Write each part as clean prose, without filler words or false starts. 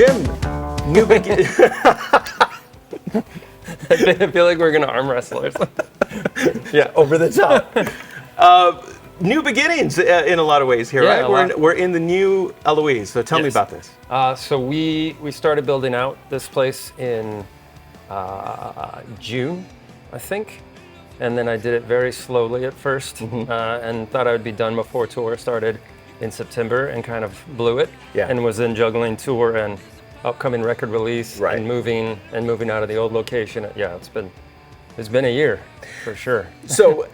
Jim, new begin. I feel like we're gonna arm wrestle or something. Yeah, over the top. New beginnings in a lot of ways here, Yeah, right? We're in the new Eloise. So tell me Yes. about this. So we started building out this place in June, I think, and then I did it very slowly at first, and thought I would be done before tour started in September, and kind of blew it. Yeah. And was then juggling tour and upcoming record release, Right. and moving out of the old location. Yeah, it's been a year for sure. So,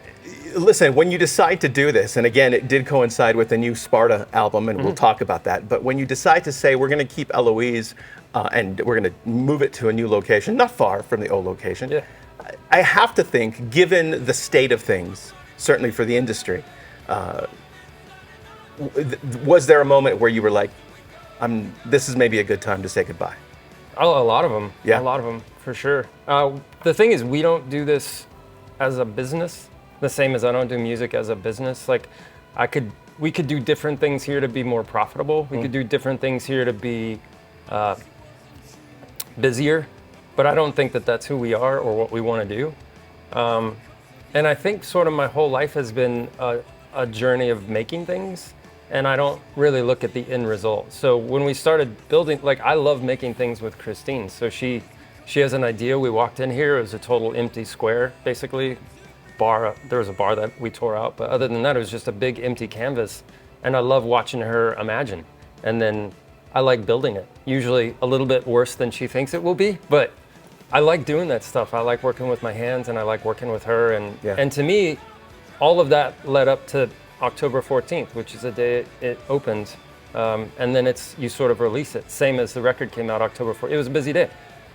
listen, when you decide to do this, and again, it did coincide with the new Sparta album, and we'll talk about that, but when you decide to say, we're going to keep Eloise and we're going to move it to a new location, not far from the old location, Yeah. I have to think, given the state of things, certainly for the industry, was there a moment where you were like, this is maybe a good time to say goodbye? Oh, a lot of them. Yeah. A lot of them, for sure. The thing is, we don't do this as a business, the same as I don't do music as a business. Like, we could do different things here to be more profitable. We could do different things here to be busier, but I don't think that that's who we are or what we want to do. And I think sort of my whole life has been a journey of making things, and I don't really look at the end result. So when we started building, like, I love making things with Kristine. So she has an idea. We walked in here, it was a total empty square, basically. There was a bar that we tore out, but other than that, it was just a big empty canvas. And I love watching her imagine. And then I like building it. Usually a little bit worse than she thinks it will be, but I like doing that stuff. I like working with my hands, and I like working with her. And to me, all of that led up to October 14th, which is the day it opened. And then you sort of release it. Same as the record came out October 4th. It was a busy day.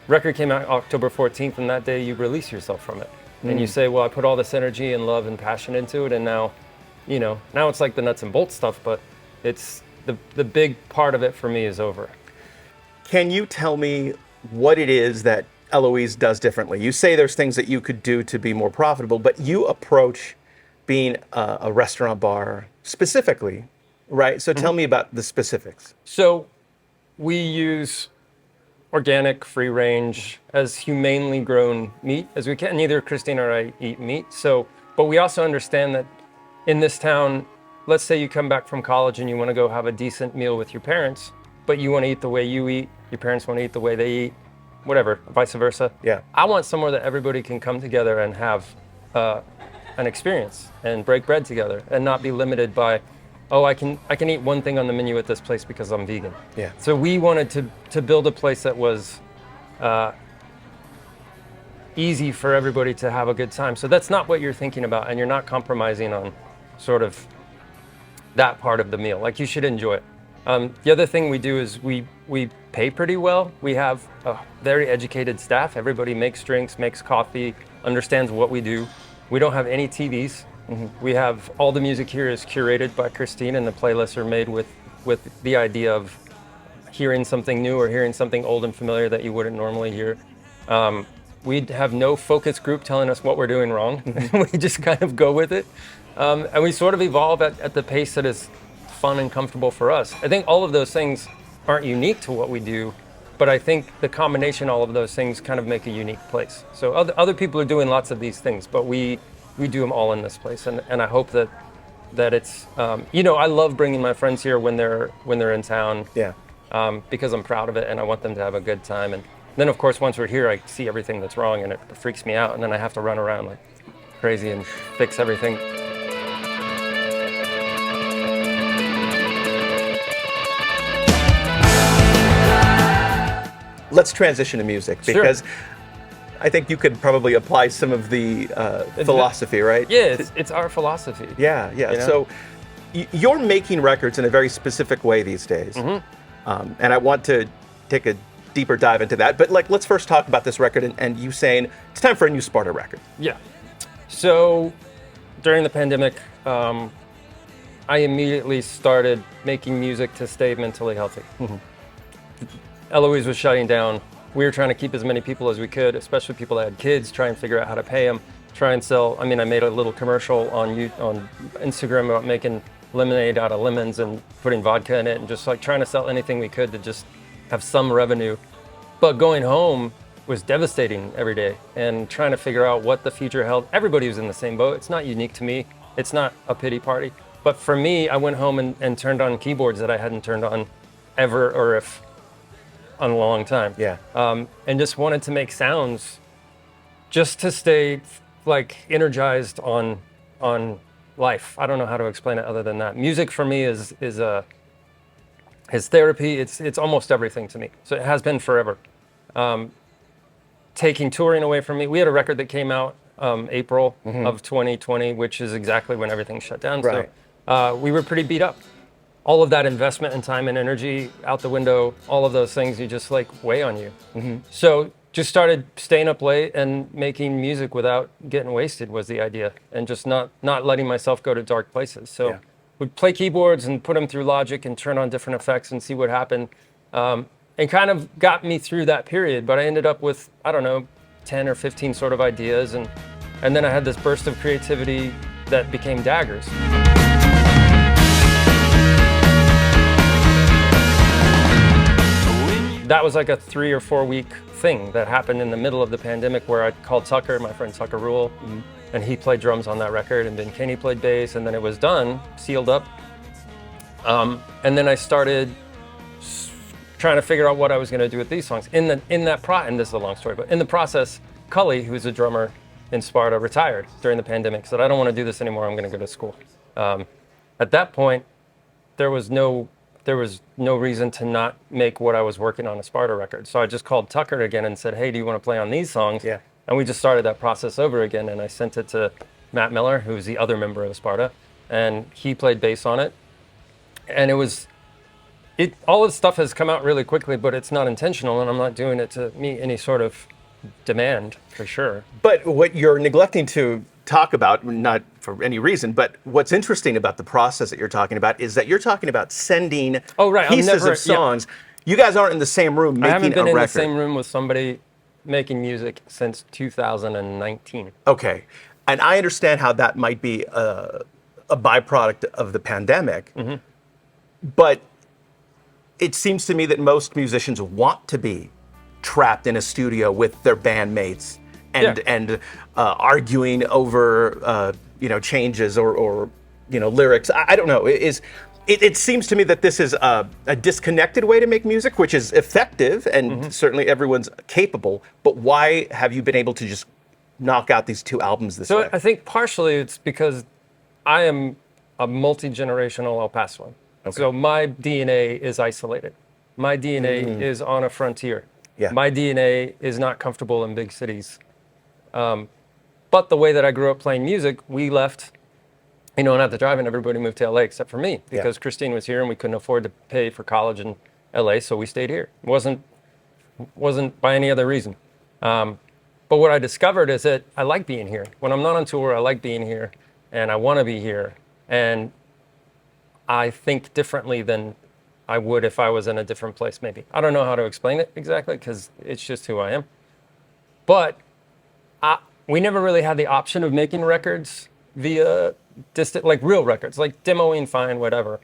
Record came out October 14th, and that day you release yourself from it. And you say, well, I put all this energy and love and passion into it, and now it's like the nuts and bolts stuff, but it's the big part of it for me is over. Can you tell me what it is that Eloise does differently? You say there's things that you could do to be more profitable, but you approach being a restaurant bar specifically, right? So tell me about the specifics. So we use organic, free range, as humanely grown meat as we can. Neither Kristine or I eat meat. But we also understand that in this town, let's say you come back from college and you want to go have a decent meal with your parents, but you want to eat the way you eat, your parents want to eat the way they eat, whatever, vice versa. Yeah. I want somewhere that everybody can come together and have an experience and break bread together, and not be limited by, oh, I can eat one thing on the menu at this place because I'm vegan. Yeah. So we wanted to build a place that was easy for everybody to have a good time. So that's not what you're thinking about, and you're not compromising on sort of that part of the meal. Like, you should enjoy it. The other thing we do is we pay pretty well. We have a very educated staff. Everybody makes drinks, makes coffee, understands what we do. We don't have any TVs. We have all the music here is curated by Kristine, and the playlists are made with the idea of hearing something new or hearing something old and familiar that you wouldn't normally hear. We have no focus group telling us what we're doing wrong. We just kind of go with it. And we sort of evolve at the pace that is fun and comfortable for us. I think all of those things aren't unique to what we do, but I think the combination of all of those things kind of make a unique place. So other people are doing lots of these things, but we do them all in this place. And I hope that it's, I love bringing my friends here when they're in town. Yeah. Because I'm proud of it and I want them to have a good time. And then, of course, once we're here, I see everything that's wrong and it freaks me out. And then I have to run around like crazy and fix everything. Let's transition to music, because Sure. I think you could probably apply some of the philosophy, right? Yeah, it's our philosophy. Yeah. You know? So you're making records in a very specific way these days. And I want to take a deeper dive into that. But let's first talk about this record and you saying it's time for a new Sparta record. Yeah. So during the pandemic, I immediately started making music to stay mentally healthy. Eloise was shutting down. We were trying to keep as many people as we could, especially people that had kids, try and figure out how to pay them, try and sell. I mean, I made a little commercial on Instagram about making lemonade out of lemons and putting vodka in it, and just like trying to sell anything we could to just have some revenue. But going home was devastating every day and trying to figure out what the future held. Everybody was in the same boat. It's not unique to me. It's not a pity party. But for me, I went home and turned on keyboards that I hadn't turned on ever or if on a long time. Yeah. And just wanted to make sounds just to stay like energized on life. I don't know how to explain it other than that. Music for me is therapy. It's almost everything to me. So it has been forever. Taking touring away from me. We had a record that came out April of 2020, which is exactly when everything shut down. Right. So we were pretty beat up. All of that investment and time and energy out the window, all of those things, you just like weigh on you. So just started staying up late and making music without getting wasted was the idea, and just not letting myself go to dark places. So Yeah. we'd play keyboards and put them through Logic and turn on different effects and see what happened. And kind of got me through that period, but I ended up with, I don't know, 10 or 15 sort of ideas, and then I had this burst of creativity that became Daggers. That was like a 3 or 4 week thing that happened in the middle of the pandemic, where I called Tucker, my friend Tucker Rule, and he played drums on that record, and then Kenny played bass, and then it was done, sealed up. And then I started trying to figure out what I was going to do with these songs. And this is a long story, but in the process, Cully, who's a drummer in Sparta, retired during the pandemic. Said, I don't want to do this anymore. I'm going to go to school. At that point, there was no reason to not make what I was working on a Sparta record. So I just called Tucker again and said, hey, do you want to play on these songs? Yeah. And we just started that process over again. And I sent it to Matt Miller, who's the other member of Sparta, and he played bass on it. And all this stuff has come out really quickly, but it's not intentional, and I'm not doing it to meet any sort of demand, for sure. But what you're neglecting to talk about, not for any reason, but what's interesting about the process that you're talking about is that you're talking about sending pieces of songs. You guys aren't in the same room making a record. I haven't been in the same room with somebody making music since 2019. Okay. And I understand how that might be a byproduct of the pandemic, but it seems to me that most musicians want to be trapped in a studio with their bandmates and arguing over changes or lyrics. I don't know. It seems to me that this is a disconnected way to make music, which is effective and certainly everyone's capable. But why have you been able to just knock out these 2 albums this way? So I think partially it's because I am a multi-generational El Pasoan. Okay. So my DNA is isolated. My DNA is on a frontier. Yeah. My DNA is not comfortable in big cities. But the way that I grew up playing music, we left, and at the drive-in, everybody moved to LA except for me, because Kristine was here and we couldn't afford to pay for college in LA, so we stayed here. It wasn't by any other reason. But what I discovered is that I like being here. When I'm not on tour, I like being here, and I want to be here. And I think differently than I would if I was in a different place, maybe. I don't know how to explain it exactly, because it's just who I am. But we never really had the option of making records via distant, like real records, like demoing, fine, whatever.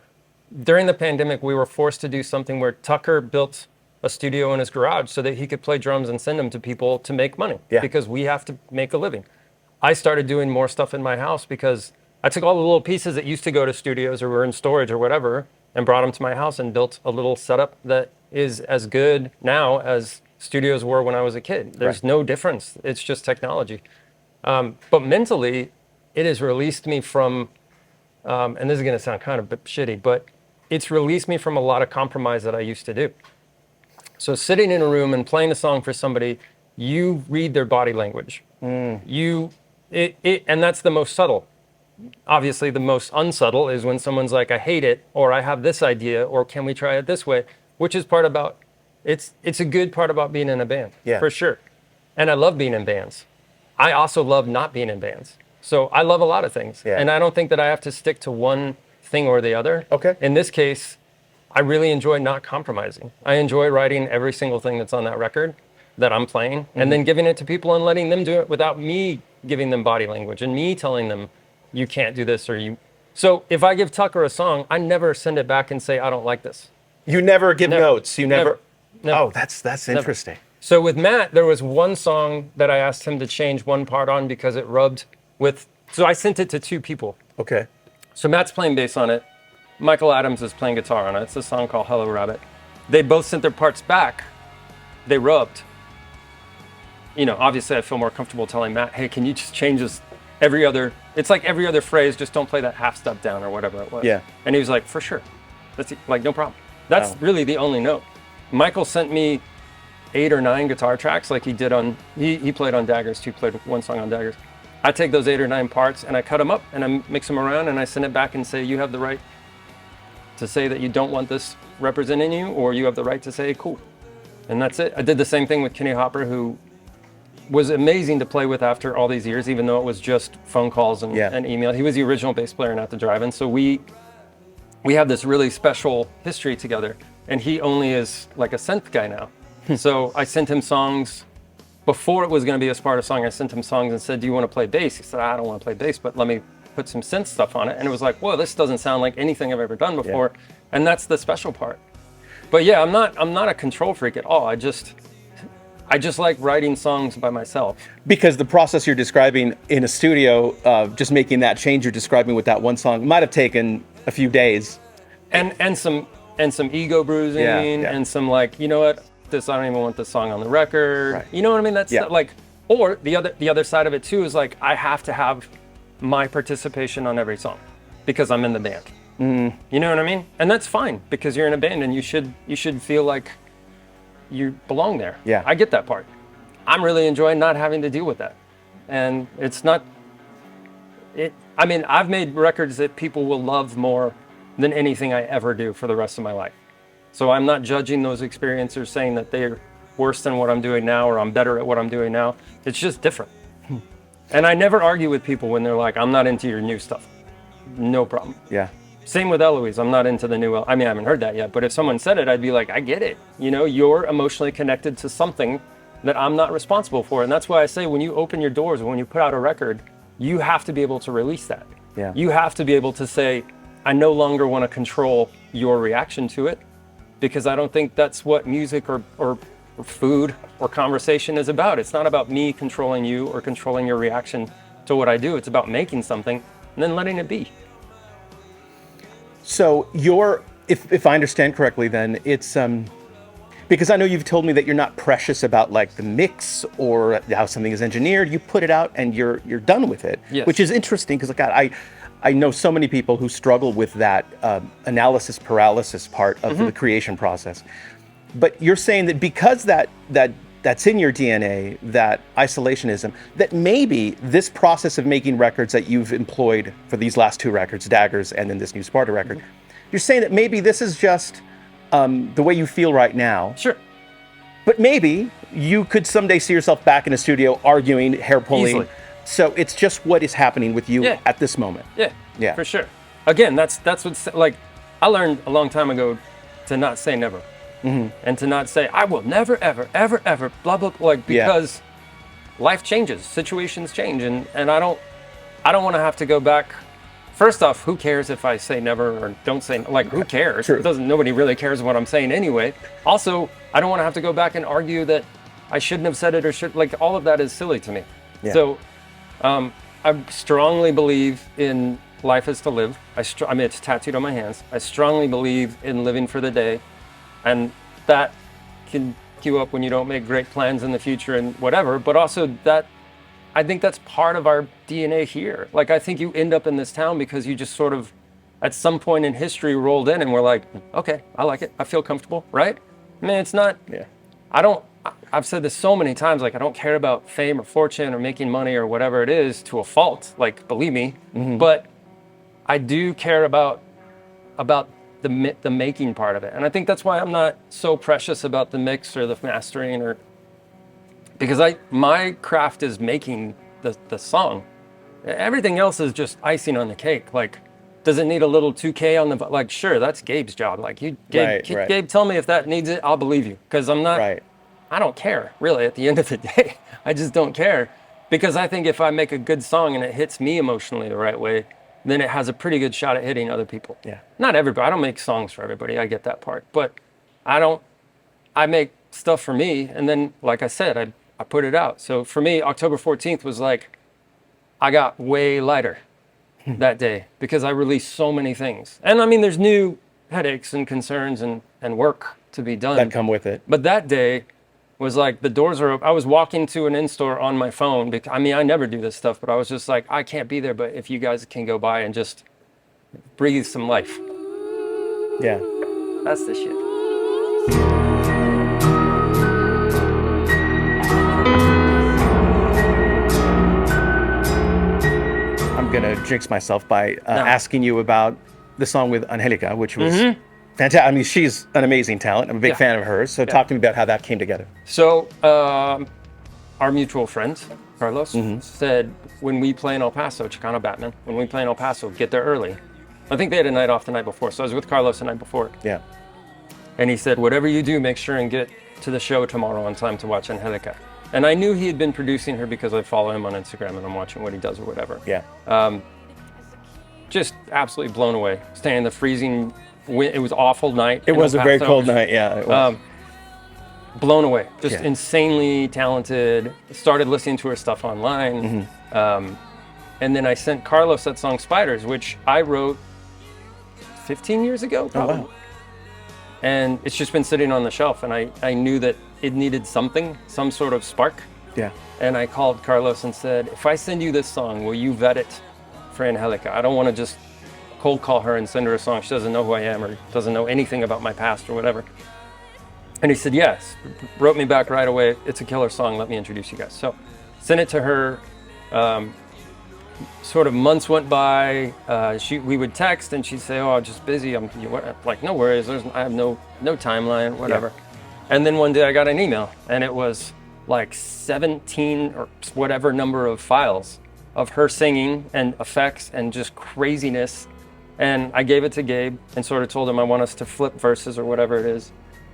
During the pandemic, we were forced to do something where Tucker built a studio in his garage so that he could play drums and send them to people to make money, because we have to make a living. I started doing more stuff in my house because I took all the little pieces that used to go to studios or were in storage or whatever and brought them to my house and built a little setup that is as good now as studios were when I was a kid. There's no difference. It's just technology. But mentally, it has released me from, and this is going to sound kind of shitty, but it's released me from a lot of compromise that I used to do. So sitting in a room and playing a song for somebody, you read their body language. And that's the most subtle. Obviously, the most unsubtle is when someone's like, I hate it, or I have this idea, or can we try it this way? Which is it's a good part about being in a band, for sure. And I love being in bands. I also love not being in bands. So I love a lot of things. Yeah. And I don't think that I have to stick to one thing or the other. Okay. In this case, I really enjoy not compromising. I enjoy writing every single thing that's on that record that I'm playing, and then giving it to people and letting them do it without me giving them body language and me telling them, you can't do this, or you. So if I give Tucker a song, I never send it back and say, I don't like this. You never give notes. You never. No. Oh, that's interesting. So with Matt, there was one song that I asked him to change one part on because it rubbed with. So I sent it to two people. Okay. So Matt's playing bass on it. Michael Adams is playing guitar on it. It's a song called Hello Rabbit. They both sent their parts back. They rubbed. You know, obviously I feel more comfortable telling Matt, hey, can you just change this every other, it's like every other phrase, just don't play that half step down or whatever it was. Yeah. And he was like, for sure. That's like, no problem. That's really the only note. Michael sent me 8 or 9 guitar tracks like he did on, he played on Daggers too, played one song on Daggers. I take those 8 or 9 parts and I cut them up and I mix them around and I send it back and say, you have the right to say that you don't want this representing you, or you have the right to say, cool. And that's it. I did the same thing with Kenny Hopper, who was amazing to play with after all these years, even though it was just phone calls and email. He was the original bass player in At the Drive-In. So we have this really special history together. And he only is like a synth guy now. So I sent him songs. Before it was going to be a Sparta song, I sent him songs and said, do you want to play bass? He said, I don't want to play bass, but let me put some synth stuff on it. And it was like, whoa, this doesn't sound like anything I've ever done before. Yeah. And that's the special part. But yeah, I'm not a control freak at all. I just like writing songs by myself. Because the process you're describing in a studio, just making that change you're describing with that one song, might have taken a few days. And some ego bruising and some like, you know what, I don't even want this song on the record. Right. You know what I mean? That's like, or the other side of it too is like, I have to have my participation on every song because I'm in the band. Mm. You know what I mean? And that's fine because you're in a band and you should feel like you belong there. Yeah. I get that part. I'm really enjoying not having to deal with that. And it's not, I mean, I've made records that people will love more than anything I ever do for the rest of my life. So I'm not judging those experiencers saying that they're worse than what I'm doing now or I'm better at what I'm doing now. It's just different. And I never argue with people when they're like, I'm not into your new stuff. No problem. Yeah. Same with Eloise. I'm not into the new, I mean, I haven't heard that yet, but if someone said it, I'd be like, I get it. You know, you're emotionally connected to something that I'm not responsible for. And that's why I say when you open your doors, when you put out a record, you have to be able to release that. Yeah. You have to be able to say, I no longer want to control your reaction to it, because I don't think that's what music or food or conversation is about. It's not about me controlling you or controlling your reaction to what I do. It's about making something and then letting it be. So if I understand correctly, then it's because I know you've told me that you're not precious about like the mix or how something is engineered. You put it out and you're done with it, yes. Which is interesting because God, I know so many people who struggle with that analysis paralysis part of the creation process. But you're saying that because that's in your DNA, that isolationism, that maybe this process of making records that you've employed for these last 2 records, Daggers and then this new Sparta record, you're saying that maybe this is just the way you feel right now. Sure. But maybe you could someday see yourself back in a studio arguing, hair pulling. Easily. So it's just what is happening with you at this moment. Yeah, for sure. Again, that's what's like, I learned a long time ago to not say never. Mm-hmm. And to not say, I will never, ever, ever, ever, blah, blah, blah, like, because life changes, situations change, and I don't want to have to go back. First off, who cares if I say never or don't say, like, who cares? True. Nobody really cares what I'm saying anyway. Also, I don't want to have to go back and argue that I shouldn't have said it or should, like, all of that is silly to me. Yeah. So, I strongly believe in life is to live. I mean, it's tattooed on my hands. I strongly believe in living for the day. And that can queue up when you don't make great plans in the future and whatever, but also that, I think that's part of our DNA here. Like, I think you end up in this town because you just sort of, at some point in history, rolled in and we're like, okay, I like it. I feel comfortable, right? I mean, it's not, I've said this so many times, like, I don't care about fame or fortune or making money or whatever it is to a fault, like, believe me, but I do care about the making part of it. And I think that's why I'm not so precious about the mix or the mastering, or because my craft is making the song. Everything else is just icing on the cake. Like, does it need a little 2K on the, like, sure, that's Gabe's job. Like, Gabe, tell me if that needs it, I'll believe you. Because I'm not, I don't care, really, at the end of the day. I just don't care. Because I think if I make a good song and it hits me emotionally the right way, then it has a pretty good shot at hitting other people. Yeah. Not everybody. I don't make songs for everybody. I get that part. But I don't I make stuff for me, and then, like I said, I put it out. So for me, October 14th was like, I got way lighter that day because I released so many things. And I mean, there's new headaches and concerns and work to be done. That come with it. But that day was like, the doors are open. I was walking to an in-store on my phone. Because, I mean, I never do this stuff, but I was just like, I can't be there, but if you guys can go by and just breathe some life. Yeah. That's the shit. I'm going to jinx myself by asking you about the song with Angelica, which was fantastic. I mean, she's an amazing talent. I'm a big fan of hers. So talk to me about how that came together. So our mutual friend, Carlos, said, when we play in El Paso, Chicano Batman, when we play in El Paso, get there early. I think they had a night off the night before. So I was with Carlos the night before. Yeah. And he said, whatever you do, make sure and get to the show tomorrow on time to watch Angelica. And I knew he had been producing her because I follow him on Instagram and I'm watching what he does or whatever. Yeah. Just absolutely blown away. Staying in the freezing wind. It was an awful night. It was a very cold night. Yeah. It was. Blown away. Just insanely talented. Started listening to her stuff online. And then I sent Carlos that song Spiders, which I wrote 15 years ago, probably. Oh, wow. And it's just been sitting on the shelf, and I knew that it needed something, some sort of spark. Yeah. And I called Carlos and said, if I send you this song, will you vet it for Angelica? I don't want to just cold call her and send her a song. She doesn't know who I am or doesn't know anything about my past or whatever. And he said, yes. Wrote me back right away. It's a killer song. Let me introduce you guys. So sent it to her. Sort of months went by. We would text and she'd say, oh, I'm just busy. I'm like, no worries. I have no timeline, whatever. Yeah. And then one day I got an email and it was like 17 or whatever number of files of her singing and effects and just craziness. And I gave it to Gabe and sort of told him I want us to flip verses or whatever it is.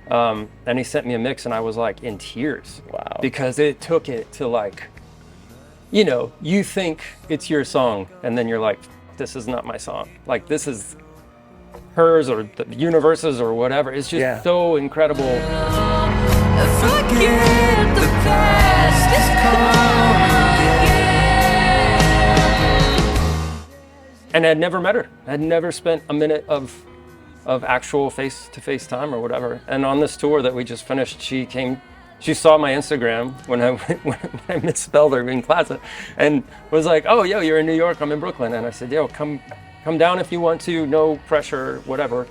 And he sent me a mix and I was like in tears. Wow. Because it took it to like, you know, you think it's your song and then you're like, this is not my song. Like this is hers or the universe's or whatever. It's just so incredible. Forget the past is gone. And I'd never met her. I'd never spent a minute of actual face-to-face time or whatever. And on this tour that we just finished, she saw my Instagram when I misspelled her in class and was like, oh, yo, you're in New York, I'm in Brooklyn. And I said, yo, come down if you want to, no pressure, whatever.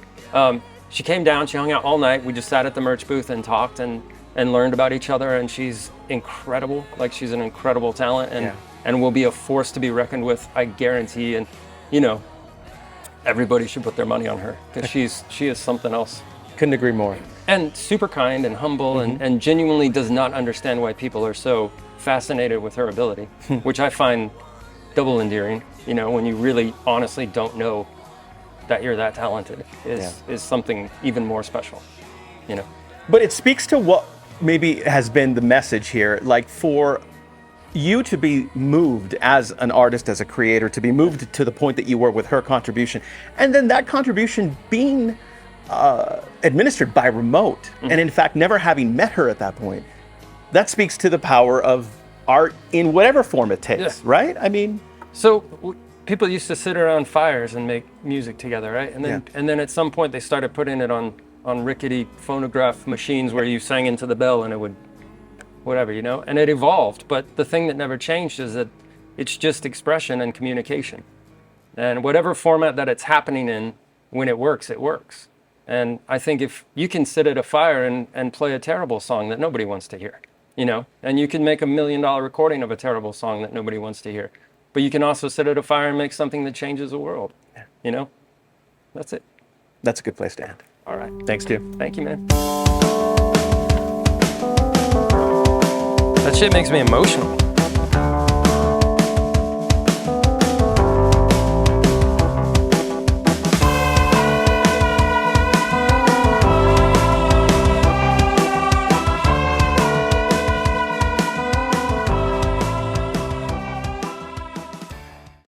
She came down, she hung out all night. We just sat at the merch booth and talked and learned about each other. And she's incredible. Like she's an incredible talent and will be a force to be reckoned with, I guarantee. And, you know, everybody should put their money on her because she is something else. Couldn't agree more. And super kind and humble and genuinely does not understand why people are so fascinated with her ability, which I find double endearing. You know, when you really honestly don't know that you're that talented is something even more special, you know. But it speaks to what maybe has been the message here, like for you to be moved as an artist, as a creator, to be moved to the point that you were with her contribution, and then that contribution being administered by remote, and in fact never having met her at that point, that speaks to the power of art in whatever form it takes, right? I mean, so people used to sit around fires and make music together, right? And then at some point they started putting it on rickety phonograph machines where you sang into the bell and it would whatever, you know, and it evolved. But the thing that never changed is that it's just expression and communication, and whatever format that it's happening in, when it works, it works. And I think if you can sit at a fire and play a terrible song that nobody wants to hear, you know, and you can make $1 million recording of a terrible song that nobody wants to hear, but you can also sit at a fire and make something that changes the world, you know, that's it. That's a good place to end. All right. Thanks, Stu. Thank you, man. That shit makes me emotional.